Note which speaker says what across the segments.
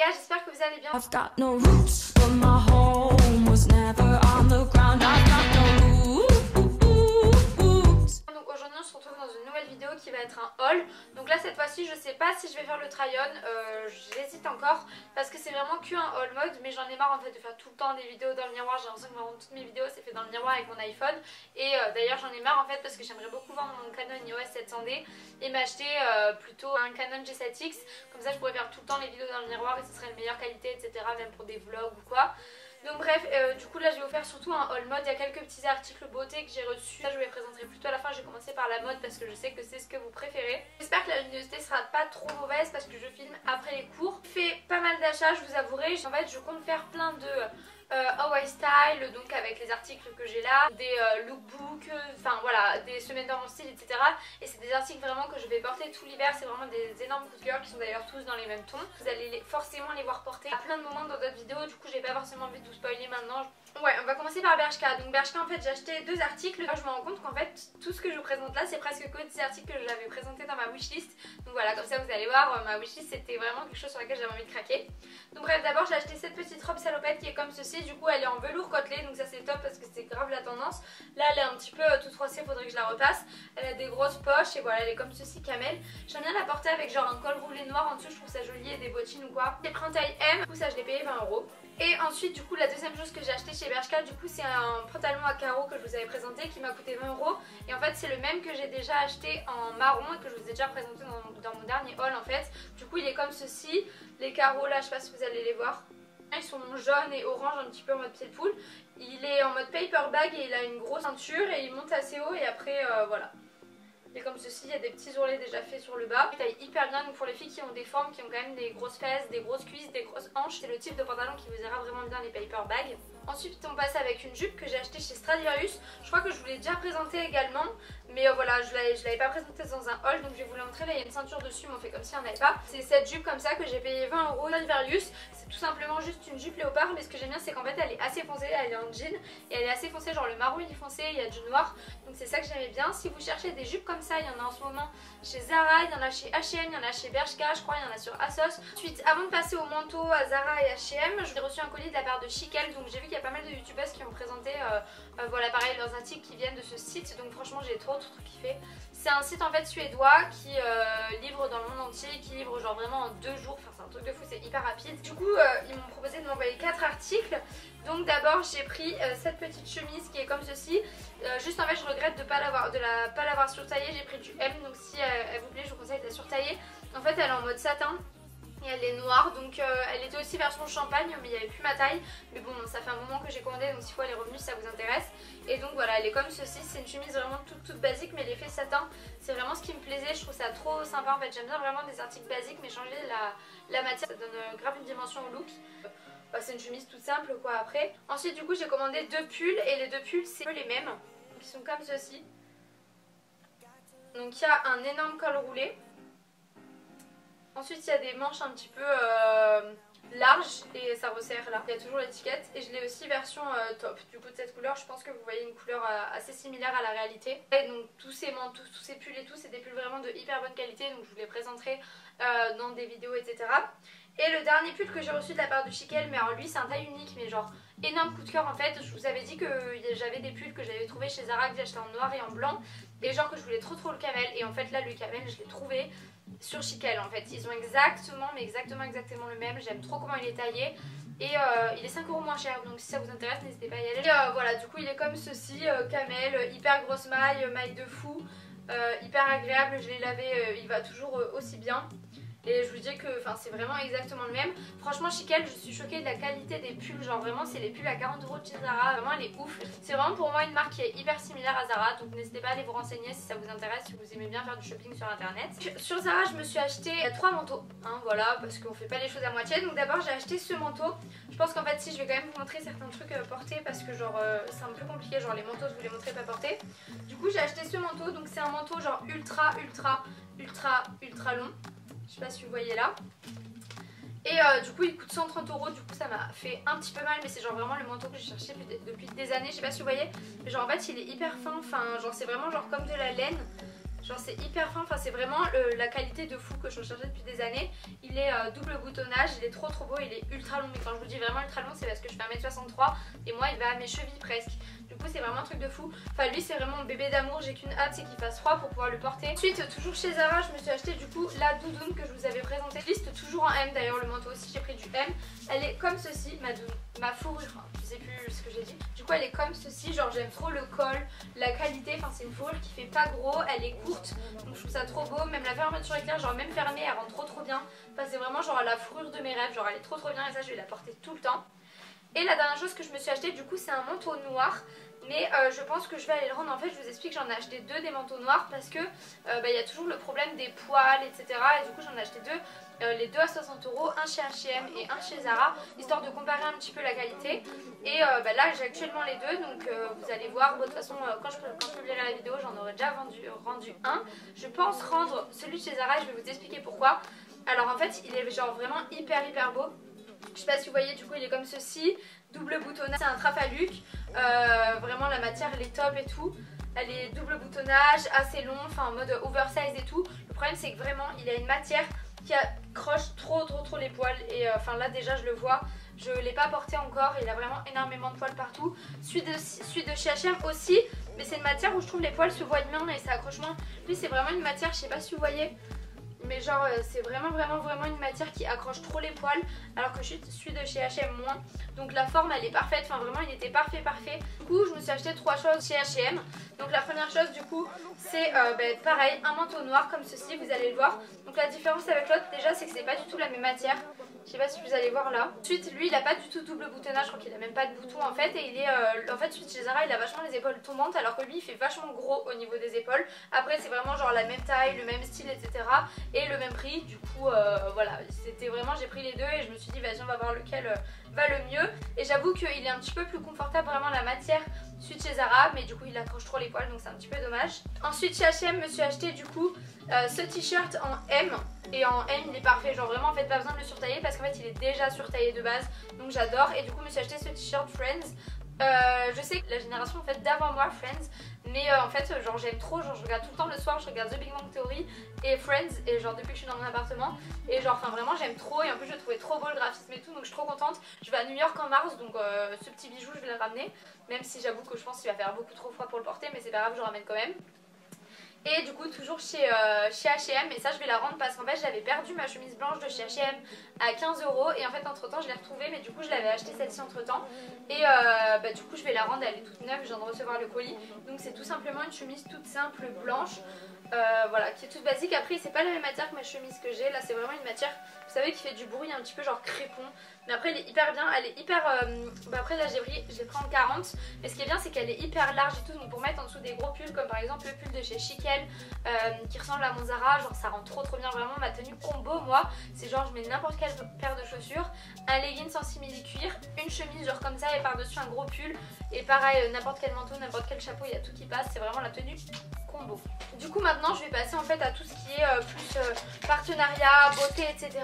Speaker 1: gars, j'espère que vous allez bien.
Speaker 2: I've got no roots, but my home was never on the ground. I've got no roots.
Speaker 1: Donc aujourd'hui on se retrouve dans une nouvelle vidéo qui va être un haul. Donc là cette fois-ci je sais pas si je vais faire le try-on, j'hésite encore parce que c'est vraiment qu'un haul mode, mais j'en ai marre en fait de faire tout le temps des vidéos dans le miroir. J'ai l'impression que vraiment toutes mes vidéos c'est fait dans le miroir avec mon iPhone. Et d'ailleurs j'en ai marre en fait parce que j'aimerais beaucoup vendre mon Canon EOS 700D et m'acheter plutôt un Canon G7X. Comme ça je pourrais faire tout le temps les vidéos dans le miroir et ce serait de meilleure qualité, etc. Même pour des vlogs ou quoi. Donc bref, du coup là je vais vous faire surtout un haul mode. Il y a quelques petits articles beauté que j'ai reçus. Ça je vous les présenterai plutôt à la fin. Je vais commencer par la mode parce que je sais que c'est ce que vous préférez. J'espère que la luminosité sera pas trop mauvaise parce que je filme après les cours. J'ai fait pas mal d'achats, je vous avouerai. En fait je compte faire plein de Hawaii Style, donc avec les articles que j'ai là, des lookbooks, enfin voilà, des semaines dans mon style, etc. Et c'est des articles vraiment que je vais porter tout l'hiver. C'est vraiment des énormes coups de cœur qui sont d'ailleurs tous dans les mêmes tons. Vous allez forcément les voir porter à plein de moments dans d'autres vidéos. Du coup j'ai pas forcément envie de vous spoiler maintenant. Ouais, on va commencer par Bershka. Donc Bershka en fait j'ai acheté deux articles. Là je me rends compte qu'en fait tout ce que je vous présente là c'est presque que des articles que j'avais présenté dans ma wishlist. Donc voilà, comme ça vous allez voir, ma wishlist c'était vraiment quelque chose sur laquelle j'avais envie de craquer. Donc bref, d'abord j'ai acheté cette petite robe salopette qui est comme ceci. Du coup elle est en velours côtelé, donc ça c'est top parce que c'est grave la tendance. Là elle est un petit peu toute froissée, faudrait que je la repasse. Elle a des grosses poches et voilà, elle est comme ceci camel. J'aime bien la porter avec genre un col roulé noir en dessous, je trouve ça joli, et des bottines ou quoi. J'ai pris en taille M, du coup ça je l'ai payé 20 €. Et ensuite du coup la deuxième chose que j'ai acheté chez Bershka, du coup c'est un pantalon à carreaux que je vous avais présenté qui m'a coûté 20 €. Et en fait c'est le même que j'ai déjà acheté en marron et que je vous ai déjà présenté dans mon dernier haul en fait. Du coup il est comme ceci, les carreaux là je sais pas si vous allez les voir. Ils sont jaunes et orange, un petit peu en mode pied de poule. Il est en mode paper bag et il a une grosse ceinture et il monte assez haut et après voilà. Il est comme ceci, il y a des petits ourlets déjà faits sur le bas. Il taille hyper bien, donc pour les filles qui ont des formes, qui ont quand même des grosses fesses, des grosses cuisses, des grosses hanches, c'est le type de pantalon qui vous ira vraiment bien les paper bags. Ensuite on passe avec une jupe que j'ai achetée chez Stradivarius. Je crois que je vous l'ai déjà présentée également, mais voilà, je l'avais pas présentée dans un haul, donc je vais vous la montrer. Là il y a une ceinture dessus mais on fait comme si on n'avait pas. C'est cette jupe comme ça que j'ai payé 20 € Stradivarius. C'est tout simplement juste une jupe léopard, mais ce que j'aime bien c'est qu'en fait elle est assez foncée, elle est en jean et elle est assez foncée, genre le marron il est foncé, il y a du noir, donc c'est ça que j'aimais bien. Si vous cherchez des jupes comme ça, il y en a en ce moment chez Zara, il y en a chez H&M, il y en a chez Bershka, je crois, il y en a sur ASOS. Ensuite, avant de passer au manteau à Zara et H&M, j'ai reçu un colis de la part de Chikel, donc j'ai vu qu'il y a pas mal de youtubeuses qui ont présenté voilà pareil leurs articles qui viennent de ce site, donc franchement j'ai trop kiffé. C'est un site en fait suédois qui livre dans le monde entier, qui livre genre vraiment en 2 jours, enfin c'est un truc de fou, c'est hyper rapide. Du coup ils m'ont proposé de m'envoyer 4 articles. Donc d'abord j'ai pris cette petite chemise qui est comme ceci. Juste en fait je regrette de pas l'avoir surtaillée. J'ai pris du M, donc si elle vous plaît je vous conseille de la surtailler. En fait elle est en mode satin et elle est noire, donc elle était aussi version champagne mais il n'y avait plus ma taille. Mais bon ça fait un moment que j'ai commandé, donc si fois elle est revenue si ça vous intéresse. Et donc voilà, elle est comme ceci, c'est une chemise vraiment toute basique mais l'effet satin c'est vraiment ce qui me plaisait. Je trouve ça trop sympa en fait, j'aime bien vraiment des articles basiques mais changer la matière, ça donne grave une dimension au look. Bah, c'est une chemise toute simple quoi après. Ensuite du coup j'ai commandé 2 pulls et les 2 pulls c'est les mêmes. Donc ils sont comme ceci. Donc il y a un énorme col roulé. Ensuite il y a des manches un petit peu larges et ça resserre là. Il y a toujours l'étiquette et je l'ai aussi version top. Du coup de cette couleur je pense que vous voyez une couleur assez similaire à la réalité. Et donc tous ces manteaux, tous ces pulls et tout c'est des pulls vraiment de hyper bonne qualité. Donc je vous les présenterai dans des vidéos etc. Et le dernier pull que j'ai reçu de la part de Chikel, mais alors lui c'est un taille unique mais genre énorme coup de cœur en fait. Je vous avais dit que j'avais des pulls que j'avais trouvé chez Zara que j'ai acheté en noir et en blanc et genre que je voulais trop le camel, et en fait là le camel je l'ai trouvé sur Chikel en fait. Ils ont exactement le même, j'aime trop comment il est taillé et il est 5 € moins cher, donc si ça vous intéresse n'hésitez pas à y aller. Et voilà du coup il est comme ceci, camel, hyper grosse maille de fou, hyper agréable, je l'ai lavé, il va toujours aussi bien. Et je vous dis que c'est vraiment exactement le même. Franchement Chikel, je suis choquée de la qualité des pulls. Genre vraiment c'est les pulls à 40 € de chez Zara. Vraiment elle est ouf. C'est vraiment pour moi une marque qui est hyper similaire à Zara. Donc n'hésitez pas à aller vous renseigner si ça vous intéresse, si vous aimez bien faire du shopping sur internet. Sur Zara je me suis acheté 3 manteaux hein, voilà, parce qu'on fait pas les choses à moitié. Donc d'abord j'ai acheté ce manteau. Je pense qu'en fait si je vais quand même vous montrer certains trucs portés, parce que genre c'est un peu compliqué. Genre les manteaux je vous les montrerai pas portés. Du coup j'ai acheté ce manteau. Donc c'est un manteau genre ultra long. Je sais pas si vous voyez là. Et du coup il coûte 130 €. Du coup ça m'a fait un petit peu mal, mais c'est genre vraiment le manteau que j'ai cherché depuis des années. Je sais pas si vous voyez, mais genre en fait il est hyper fin. Enfin genre c'est vraiment genre comme de la laine. genre c'est hyper fin, enfin c'est vraiment la qualité de fou que je recherchais depuis des années. Il est double boutonnage, il est trop beau, il est ultra long, mais quand je vous dis vraiment ultra long c'est parce que je fais 1m63 et moi il va à mes chevilles presque. Du coup c'est vraiment un truc de fou. Enfin lui c'est vraiment mon bébé d'amour, j'ai qu'une hâte c'est qu'il fasse froid pour pouvoir le porter. Ensuite toujours chez Zara je me suis acheté du coup la doudoune que je vous avais présentée. Liste toujours en M, d'ailleurs le manteau aussi j'ai pris du M. Elle est comme ceci, ma fourrure, je sais plus ce que j'ai dit. Du coup elle est comme ceci, genre j'aime trop le col, la qualité, enfin c'est une fourrure qui fait pas gros, elle est courte, donc je trouve ça trop beau. Même la fermeture éclair, genre même fermée elle rentre trop bien. Enfin c'est vraiment genre la fourrure de mes rêves, genre elle est trop bien et ça je vais la porter tout le temps. Et la dernière chose que je me suis acheté du coup c'est un manteau noir. Mais je pense que je vais aller le rendre. En fait je vous explique, j'en ai acheté deux des manteaux noirs parce que y a toujours le problème des poils etc. Et du coup j'en ai acheté deux, les deux à 60 €, un chez H&M et un chez Zara, histoire de comparer un petit peu la qualité. Et là j'ai actuellement les deux, donc vous allez voir. De toute façon quand je publierai la vidéo j'en aurai déjà rendu un. Je pense rendre celui de chez Zara et je vais vous expliquer pourquoi. Alors en fait il est genre vraiment hyper beau. Je sais pas si vous voyez, du coup il est comme ceci, double boutonnage, c'est un Trafalluc, vraiment la matière elle est top et tout. Elle est double boutonnage, assez long, enfin en mode oversize et tout. Le problème c'est que vraiment il a une matière qui accroche trop les poils. Et enfin là déjà je le vois, je l'ai pas porté encore, il a vraiment énormément de poils partout. Celui de chez H&M aussi, mais c'est une matière où je trouve les poils se voient bien et ça accroche moins. Lui c'est vraiment une matière, je sais pas si vous voyez, mais genre c'est vraiment une matière qui accroche trop les poils, alors que celui de chez H&M moins. Donc la forme elle est parfaite, enfin vraiment il était parfait. Du coup je me suis acheté trois choses chez H&M. Donc la première chose du coup c'est pareil, un manteau noir comme ceci, vous allez le voir. Donc la différence avec l'autre déjà c'est que c'est pas du tout la même matière. Je sais pas si vous allez voir là. Ensuite lui il a pas du tout double boutonnage, je crois qu'il a même pas de bouton en fait. Et il est en fait celui de chez Zara il a vachement les épaules tombantes, alors que lui il fait vachement gros au niveau des épaules. Après c'est vraiment genre la même taille, le même style etc. Et le même prix. Du coup voilà, c'était vraiment, j'ai pris les deux et je me suis dit vas-y on va voir lequel va le mieux. Et j'avoue qu'il est un petit peu plus confortable, vraiment la matière, celui de chez Zara, mais du coup il accroche trop les poils donc c'est un petit peu dommage. Ensuite chez H&M je me suis acheté du coup ce t-shirt en M. Et en M il est parfait, genre vraiment en fait pas besoin de le surtailler parce qu'en fait il est déjà surtaillé de base, donc j'adore. Et du coup je me suis acheté ce t-shirt Friends. Je sais que la génération en fait d'avant moi Friends, mais en fait genre j'aime trop, genre je regarde tout le temps le soir, je regarde The Big Bang Theory et Friends, et genre depuis que je suis dans mon appartement, et genre enfin vraiment j'aime trop. Et en plus je trouvais trop beau le graphisme et tout, donc je suis trop contente. Je vais à New York en mars, donc ce petit bijou je vais le ramener, même si j'avoue que je pense qu'il va faire beaucoup trop froid pour le porter, mais c'est pas grave, je le ramène quand même. Et du coup toujours chez H&M, et ça je vais la rendre parce qu'en fait j'avais perdu ma chemise blanche de chez H&M à 15 € et en fait entre temps je l'ai retrouvée, mais du coup je l'avais acheté celle-ci entre temps. Et du coup je vais la rendre, elle est toute neuve, je viens de recevoir le colis. Donc c'est tout simplement une chemise toute simple blanche, voilà, qui est toute basique. Après c'est pas la même matière que ma chemise que j'ai, là c'est vraiment une matière, vous savez, qui fait du bruit un petit peu genre crépon. Mais après elle est hyper bien, elle est hyper... après là je l'ai pris en 40. Mais ce qui est bien c'est qu'elle est hyper large et tout, donc pour mettre en dessous des gros pulls comme par exemple le pull de chez Chiquel qui ressemble à mon Zara, genre ça rend trop bien. Vraiment ma tenue combo moi c'est genre je mets n'importe quelle paire de chaussures, un legging sans simili-cuir, une chemise genre comme ça et par dessus un gros pull. Et pareil n'importe quel manteau, n'importe quel chapeau, il y a tout qui passe, c'est vraiment la tenue combo. Du coup maintenant je vais passer en fait à tout ce qui est plus partenariat, beauté etc.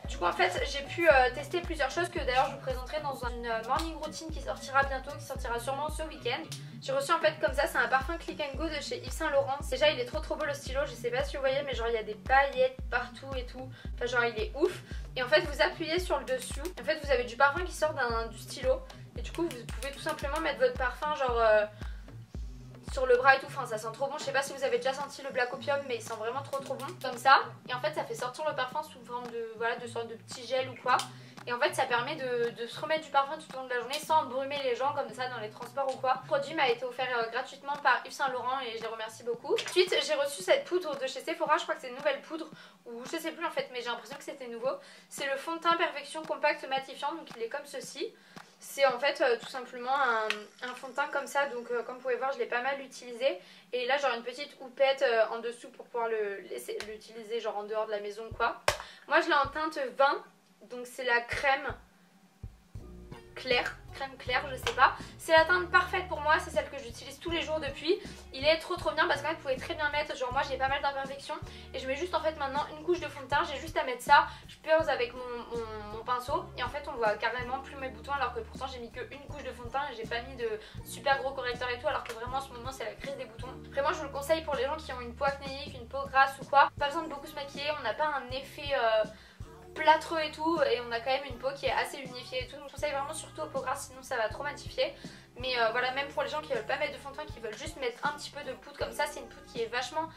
Speaker 1: Du coup en fait j'ai pu tester plusieurs choses que d'ailleurs je vous présenterai dans une morning routine qui sortira bientôt, qui sortira sûrement ce week-end. J'ai reçu en fait comme ça, c'est un parfum Click & Go de chez Yves Saint Laurent. Déjà il est trop beau le stylo, je sais pas si vous voyez mais genre il y a des paillettes partout et tout. Enfin genre il est ouf. Et en fait vous appuyez sur le dessus, en fait vous avez du parfum qui sort du stylo. Et du coup vous pouvez tout simplement mettre votre parfum genre... sur le bras et tout, enfin ça sent trop bon. Je sais pas si vous avez déjà senti le Black Opium, mais il sent vraiment trop bon comme ça. Et en fait ça fait sortir le parfum sous forme de, voilà, de sorte de petit gel ou quoi. Et en fait ça permet de se remettre du parfum tout au long de la journée sans brumer les gens comme ça dans les transports ou quoi. Le produit m'a été offert gratuitement par Yves Saint Laurent et je les remercie beaucoup. Ensuite j'ai reçu cette poudre de chez Sephora, je crois que c'est une nouvelle poudre, ou je sais plus en fait, mais j'ai l'impression que c'était nouveau. C'est le fond de teint Perfection Compact Matifiant, donc il est comme ceci. C'est en fait tout simplement un fond de teint comme ça, donc comme vous pouvez voir je l'ai pas mal utilisé. Et là genre une petite houppette en dessous pour pouvoir l'utiliser genre en dehors de la maison ou quoi. Moi je l'ai en teinte 20, donc c'est la crème clair, crème claire, je sais pas. C'est la teinte parfaite pour moi, c'est celle que j'utilise tous les jours depuis. Il est trop bien parce qu'en fait vous pouvez très bien mettre, genre moi j'ai pas mal d'imperfections et je mets juste en fait maintenant une couche de fond de teint, j'ai juste à mettre ça, je pose avec mon pinceau et en fait on voit carrément plus mes boutons alors que pourtant j'ai mis qu'une couche de fond de teint et j'ai pas mis de super gros correcteur et tout alors que vraiment en ce moment c'est la crise des boutons. Vraiment je vous le conseille pour les gens qui ont une peau acnéique, une peau grasse ou quoi, pas besoin de beaucoup se maquiller, on n'a pas un effet plâtreux et tout et on a quand même une peau qui est assez unifiée et tout, donc je conseille vraiment surtout aux peaux grasses sinon ça va trop matifier. Mais voilà, même pour les gens qui veulent pas mettre de fond de teint, qui veulent juste mettre un petit peu de poudre comme ça, c'est une poudre qui est vachement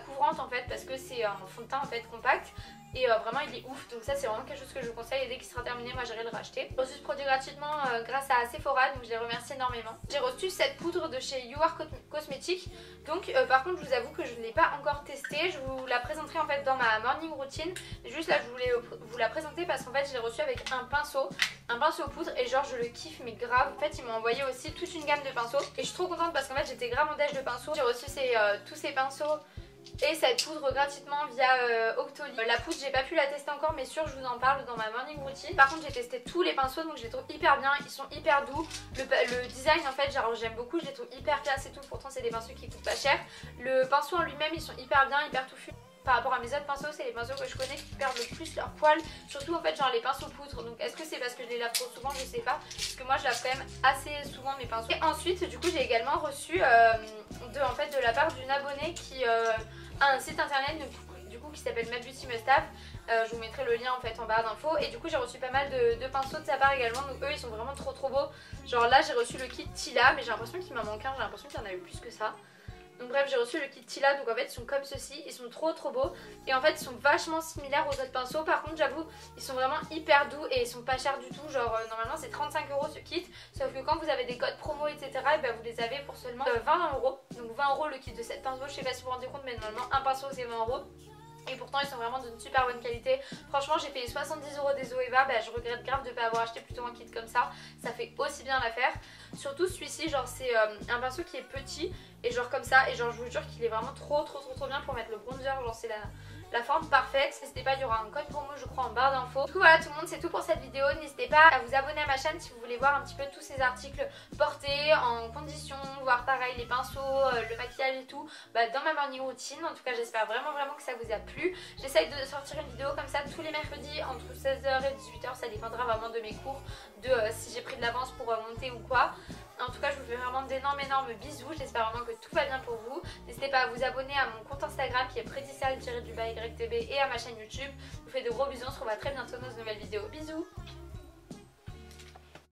Speaker 1: couvrante en fait parce que c'est un fond de teint en fait compact et vraiment il est ouf, donc ça c'est vraiment quelque chose que je vous conseille et dès qu'il sera terminé moi j'irai le racheter. J'ai reçu ce produit gratuitement grâce à Sephora, donc je les remercie énormément. J'ai reçu cette poudre de chez You Are Cosmetics, donc par contre je vous avoue que je ne l'ai pas encore testée, je vous la présenterai en fait dans ma morning routine, juste là je voulais vous la présenter parce qu'en fait je l'ai reçu avec un pinceau poudre et genre je le kiffe mais grave. En fait ils m'ont envoyé aussi toute une gamme de pinceaux et je suis trop contente parce qu'en fait j'étais grave en déj de pinceaux. J'ai reçu tous ces pinceaux et cette poudre gratuitement via Octoly. La poudre j'ai pas pu la tester encore mais sûr je vous en parle dans ma morning routine. Par contre j'ai testé tous les pinceaux donc je les trouve hyper bien, ils sont hyper doux. Le design en fait genre j'aime beaucoup, je les trouve hyper classe et tout, pourtant c'est des pinceaux qui coûtent pas cher. Le pinceau en lui-même ils sont hyper bien, hyper touffus. Par rapport à mes autres pinceaux, c'est les pinceaux que je connais qui perdent le plus leur poil, surtout en fait genre les pinceaux poudre. Donc est-ce que c'est parce que je les lave trop souvent, je sais pas, parce que moi je lave quand même assez souvent mes pinceaux. Et ensuite du coup j'ai également reçu de la part d'une abonnée qui a un site internet du coup qui s'appelle My Beauty Must Have. Je vous mettrai le lien en fait en barre d'infos et du coup j'ai reçu pas mal de pinceaux de sa part également, donc eux ils sont vraiment trop beaux. Genre là j'ai reçu le kit Tila mais j'ai l'impression qu'il m'en manque un, j'ai l'impression qu'il y en a eu plus que ça. Donc bref j'ai reçu le kit Tila, donc en fait ils sont comme ceci, ils sont trop beaux et en fait ils sont vachement similaires aux autres pinceaux. Par contre j'avoue ils sont vraiment hyper doux et ils sont pas chers du tout, genre normalement c'est 35 € ce kit, sauf que quand vous avez des codes promo etc et ben vous les avez pour seulement 20 €. Donc 20 € le kit de 7 pinceaux, je sais pas si vous vous rendez compte mais normalement un pinceau c'est 20 €. Et pourtant ils sont vraiment d'une super bonne qualité. Franchement j'ai payé 70 € des Zoeva, je regrette grave de ne pas avoir acheté plutôt un kit comme ça. Ça fait aussi bien l'affaire. Surtout celui-ci genre c'est un pinceau qui est petit et genre comme ça. Et genre je vous jure qu'il est vraiment trop bien pour mettre le bronzer. Genre c'est la forme parfaite. N'hésitez pas, il y aura un code promo je crois en barre d'infos. Du coup voilà tout le monde, c'est tout pour cette vidéo. N'hésitez pas à vous abonner à ma chaîne si vous voulez voir un petit peu tous ces articles portés en condition, voir pareil les pinceaux, le maquillage et tout dans ma morning routine. En tout cas j'espère vraiment que ça vous a plu. J'essaye de sortir une vidéo comme ça tous les mercredis entre 16h et 18h, ça dépendra vraiment de mes cours, de si j'ai pris de l'avance pour monter ou quoi. En tout cas je vous fais vraiment d'énormes bisous, j'espère vraiment que tout va bien pour vous. N'hésitez pas à vous abonner à mon compte Instagram qui est prédicial-YTB et à ma chaîne YouTube. Je vous fais de gros bisous, on se revoit très bientôt dans une nouvelle vidéo. Bisous.